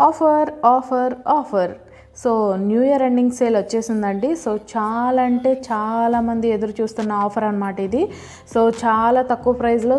Offer offer offer. So new year ending sale వచ్చేసిందండి. So చాలా అంటే చాలామంది ఎదురు చూస్తున్న ఆఫర్ అనమాట ఇది. సో చాలా తక్కువ ప్రైస్లో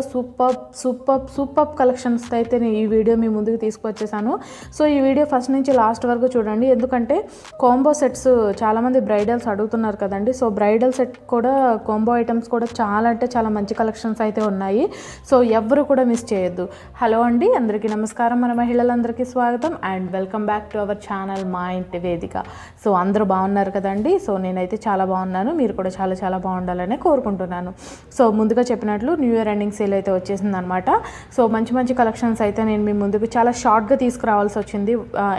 సూపర్ కలెక్షన్స్ అయితే నేను ఈ వీడియో మీ ముందుకు తీసుకొచ్చేసాను. సో ఈ వీడియో ఫస్ట్ నుంచి లాస్ట్ వరకు చూడండి, ఎందుకంటే కాంబో సెట్స్ చాలామంది బ్రైడల్స్ అడుగుతున్నారు కదండి. సో బ్రైడల్ సెట్ కూడా కాంబో ఐటమ్స్ కూడా చాలా అంటే చాలా మంచి కలెక్షన్స్ అయితే ఉన్నాయి. సో ఎవరు కూడా మిస్ చేయొద్దు. హలో అండి, అందరికీ నమస్కారం. మన మహిళలందరికీ స్వాగతం and welcome back to our channel మా ఇంటి వేదిక. సో అందరూ బాగున్నారు కదండి. సో నేనైతే చాలా బాగున్నాను, మీరు కూడా చాలా చాలా బాగుండాలని కోరుకుంటున్నాను. సో ముందుగా చెప్పినట్లు న్యూ ఇయర్ ఎండింగ్ సేల్ అయితే వచ్చేసింది అనమాట. సో మంచి మంచి కలెక్షన్స్ అయితే నేను మీ ముందుకు చాలా షార్ట్గా తీసుకురావాల్సి వచ్చింది,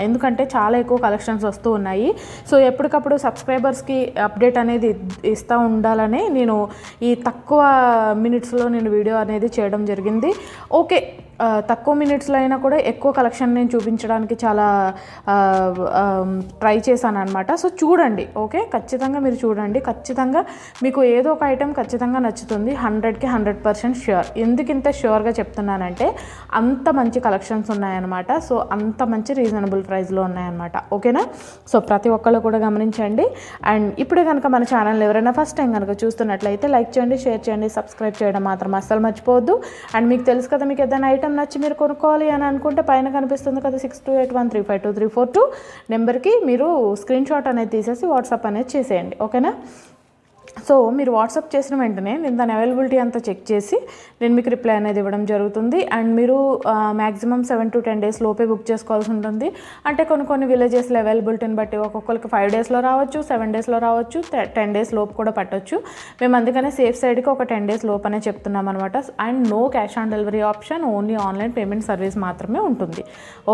ఎందుకంటే చాలా ఎక్కువ కలెక్షన్స్ వస్తూ ఉన్నాయి. సో ఎప్పటికప్పుడు సబ్స్క్రైబర్స్కి అప్డేట్ అనేది ఇస్తూ ఉండాలని నేను ఈ తక్కువ మినిట్స్లో నేను వీడియో అనేది చేయడం జరిగింది. ఓకే, తక్కువ మినిట్స్లో అయినా కూడా ఎక్కువ కలెక్షన్ నేను చూపించడానికి చాలా ట్రై చేశాను అనమాట. సో చూడండి, ఓకే, ఖచ్చితంగా మీరు చూడండి, ఖచ్చితంగా మీకు ఏదో ఒక ఐటెం ఖచ్చితంగా నచ్చుతుంది. 100కి 100% ష్యూర్. ఎందుకు ఇంత ష్యూర్గా చెప్తున్నానంటే అంత మంచి కలెక్షన్స్ ఉన్నాయన్నమాట. సో అంత మంచి రీజనబుల్ ప్రైస్లో ఉన్నాయన్నమాట. ఓకేనా? సో ప్రతి ఒక్కళ్ళు కూడా గమనించండి. అండ్ ఇప్పుడే కనుక మన ఛానల్ ఎవరైనా ఫస్ట్ టైం కనుక చూస్తున్నట్లయితే లైక్ చేయండి, షేర్ చేయండి, సబ్స్క్రైబ్ చేయడం మాత్రం అస్సలు మర్చిపోవద్దు. అండ్ మీకు తెలుసు కదా, మీకు ఏదైనా ఐటమ్ నచ్చి మీరు కొనుక్కోవాలి అని అనుకుంటే పైన కనిపిస్తుంది కదా 6281352342 నెంబర్కి మీరు స్క్రీన్ షాట్ అనేది తీసేసి వాట్సాప్ అనేది చేసేయండి. ఓకేనా? సో మీరు వాట్సాప్ చేసిన వెంటనే నేను దాని అవైలబిలిటీ అంతా చెక్ చేసి నేను మీకు రిప్లై అనేది ఇవ్వడం జరుగుతుంది. అండ్ మీరు మ్యాక్సిమం 7 to 10 days లోపే బుక్ చేసుకోవాల్సి ఉంటుంది. అంటే కొన్ని విలేజెస్లో అవైలబిలిటీని బట్టి ఒక్కొక్కరికి 5 daysలో రావచ్చు, 7 daysలో రావచ్చు, 10 days లోపు కూడా పట్టవచ్చు. మేము అందుకనే సేఫ్ సైడ్కి ఒక 10 days లోపు అనే చెప్తున్నాం అనమాట. And no cash on delivery option, only online payment service మాత్రమే ఉంటుంది.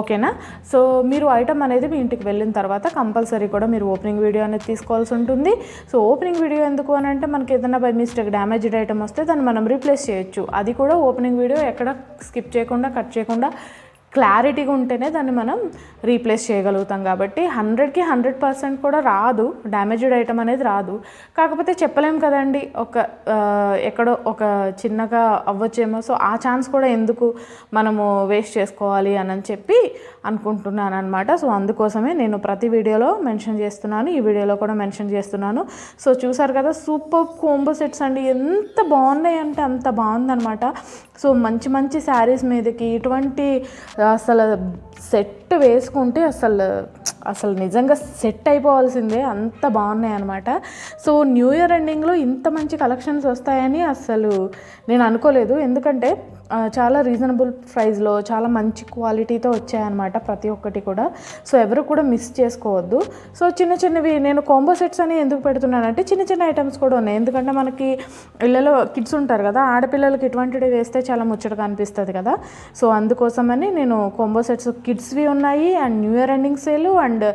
ఓకేనా? సో మీరు ఐటమ్ అనేది మీ ఇంటికి వెళ్ళిన తర్వాత కంపల్సరీ కూడా మీరు ఓపెనింగ్ వీడియో అనేది తీసుకోవాల్సి ఉంటుంది. సో ఓపెనింగ్ వీడియో ఎందుకు అని అంటే మనకి ఏదైనా బై మిస్టేక్ డ్యామేజ్డ్ ఐటమ్ వస్తే దాన్ని మనం రీప్లేస్ చేయొచ్చు. అది కూడా ఓపెనింగ్ వీడియో ఎక్కడ స్కిప్ చేయకుండా, కట్ చేయకుండా, క్లారిటీగా ఉంటేనే దాన్ని మనం రీప్లేస్ చేయగలుగుతాం. కాబట్టి 100కి 100% కూడా రాదు, డ్యామేజ్డ్ ఐటమ్ అనేది రాదు. కాకపోతే చెప్పలేం కదండి, ఎక్కడో ఒక చిన్నగా అవ్వచ్చేమో. సో ఆ ఛాన్స్ కూడా ఎందుకు మనము వేస్ట్ చేసుకోవాలి అని చెప్పి అనుకుంటున్నాను అనమాట. సో అందుకోసమే నేను ప్రతి వీడియోలో మెన్షన్ చేస్తున్నాను, ఈ వీడియోలో కూడా మెన్షన్ చేస్తున్నాను. సో చూసారు కదా, సూపర్ కాంబో సెట్స్ అండి, ఎంత బాగున్నాయి అంటే అంత బాగుందనమాట. సో మంచి మంచి శారీస్ మీదకి ఇటువంటి అసలు సెట్ వేసుకుంటే అసలు నిజంగా సెట్ అయిపోవాల్సిందే, అంత బాగున్నాయి అనమాట. సో న్యూ ఇయర్ ఎండింగ్లో ఇంత మంచి కలెక్షన్స్ వస్తాయని అసలు నేను అనుకోలేదు, ఎందుకంటే చాలా రీజనబుల్ ప్రైస్లో చాలా మంచి క్వాలిటీతో వచ్చాయన్నమాట ప్రతి ఒక్కటి కూడా. సో ఎవరు కూడా మిస్ చేసుకోవద్దు. సో చిన్నవి నేను కాంబో సెట్స్ అని ఎందుకు పెడుతున్నానంటే చిన్న ఐటమ్స్ కూడా ఉన్నాయి, ఎందుకంటే మనకి ఇళ్ళలో కిడ్స్ ఉంటారు కదా, ఆడపిల్లలకి ఇటువంటివి వేస్తే చాలా ముచ్చటగా అనిపిస్తుంది కదా. సో అందుకోసమని నేను కాంబో సెట్స్ కిడ్స్వి ఉన్నాయి, and new year ending sale, and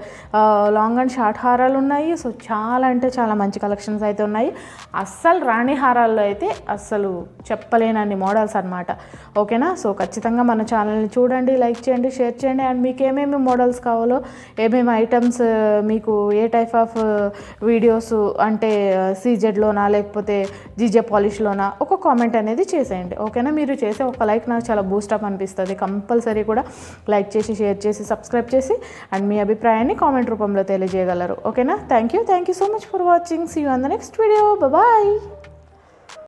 long and short హారాలు ఉన్నాయి. సో చాలా అంటే చాలా మంచి కలెక్షన్స్ అయితే ఉన్నాయి. అస్సలు రాణి హారాల్లో అయితే అస్సలు చెప్పలేనన్ని మోడల్స్ అనమాట. ఓకేనా? సో ఖచ్చితంగా మన ఛానల్ని చూడండి, లైక్ చేయండి, షేర్ చేయండి. అండ్ మీకు ఏమేమి మోడల్స్ కావాలో, ఏమేమి ఐటమ్స్, మీకు ఏ టైప్ ఆఫ్ వీడియోస్ అంటే సీజెడ్లోనా లేకపోతే జీజే పాలిష్లోనా ఒక కామెంట్ అనేది చేసేయండి. ఓకేనా? మీరు చేసే ఒక లైక్ నాకు చాలా బూస్టప్ అనిపిస్తుంది. కంపల్సరీ కూడా లైక్ చేసి, షేర్ చేసి, సబ్స్క్రైబ్ చేసి అండ్ మీ అభిప్రాయాన్ని కామెంట్ రూపంలో తెలియజేయగలరు. ఓకేనా? Thank you so much for watching. See you on the next video. Bye.